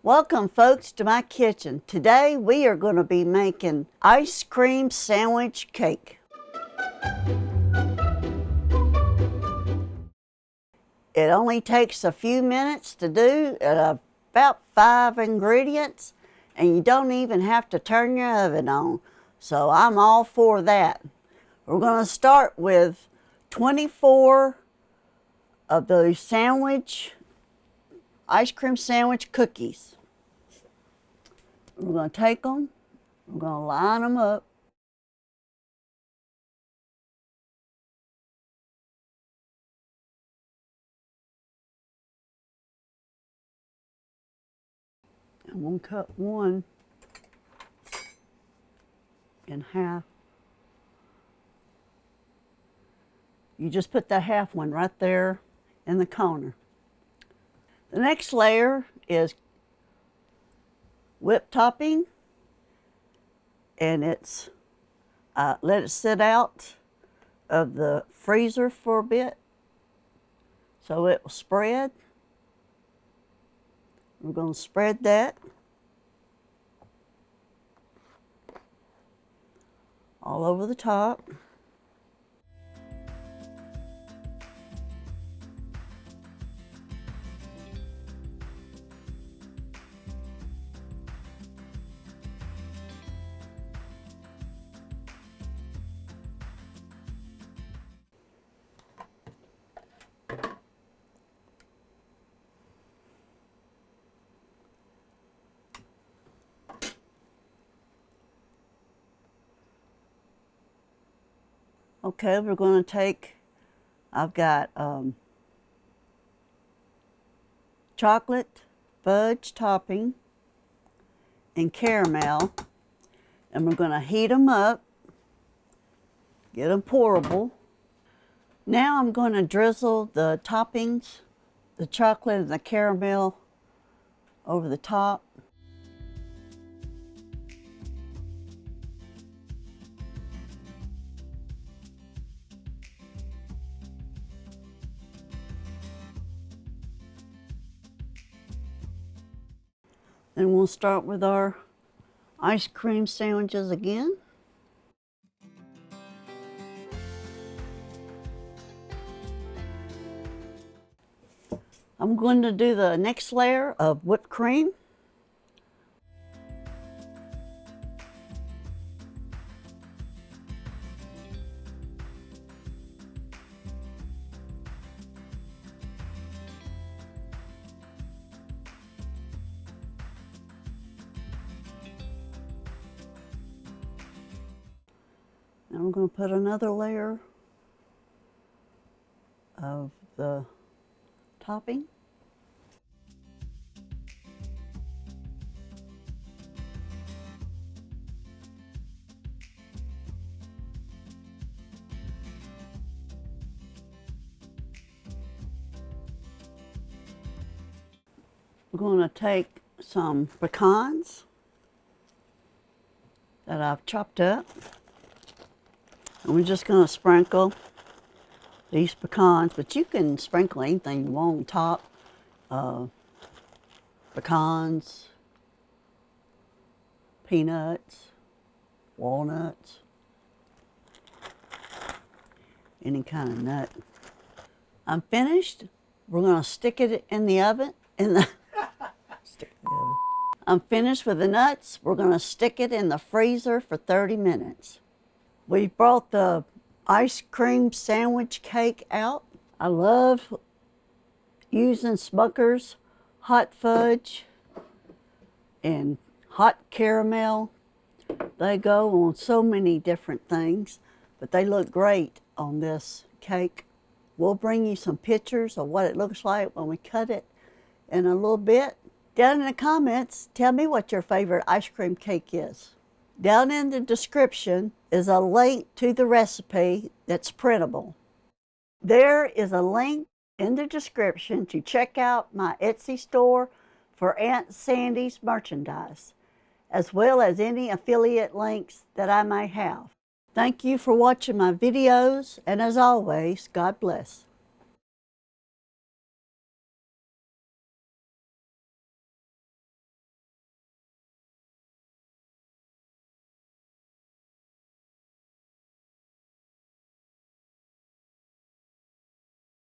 Welcome folks to my kitchen. Today we are going to be making ice cream sandwich cake. It only takes a few minutes to do, about 5 ingredients, and you don't even have to turn your oven on. So I'm all for that. We're going to start with 24 of those ice cream sandwich cookies. We're going to take them, we're going to line them up. I'm going to cut one in half. You just put the half one right there in the corner. The next layer is whipped topping, and it's let it sit out of the freezer for a bit so it will spread. We're going to spread that all over the top. Okay, we're going to take, I've got chocolate fudge topping and caramel, and we're going to heat them up, get them pourable. Now I'm going to drizzle the toppings, the chocolate and the caramel over the top. Then we'll start with our ice cream sandwiches again. I'm going to do the next layer of whipped cream. And I'm going to put another layer of the topping. We're going to take some pecans that I've chopped up, and we're just going to sprinkle these pecans, but you can sprinkle anything you want on top. Pecans, peanuts, walnuts, any kind of nut. I'm finished. We're going to stick it in the oven. I'm finished with the nuts. We're going to stick it in the freezer for 30 minutes. We brought the ice cream sandwich cake out. I love using Smucker's hot fudge and hot caramel. They go on so many different things, but they look great on this cake. We'll bring you some pictures of what it looks like when we cut it in a little bit. Down in the comments, tell me what your favorite ice cream cake is. Down in the description is a link to the recipe that's printable. There is a link in the description to check out my Etsy store for Aunt Sandy's merchandise, as well as any affiliate links that I may have. Thank you for watching my videos, and as always, God bless.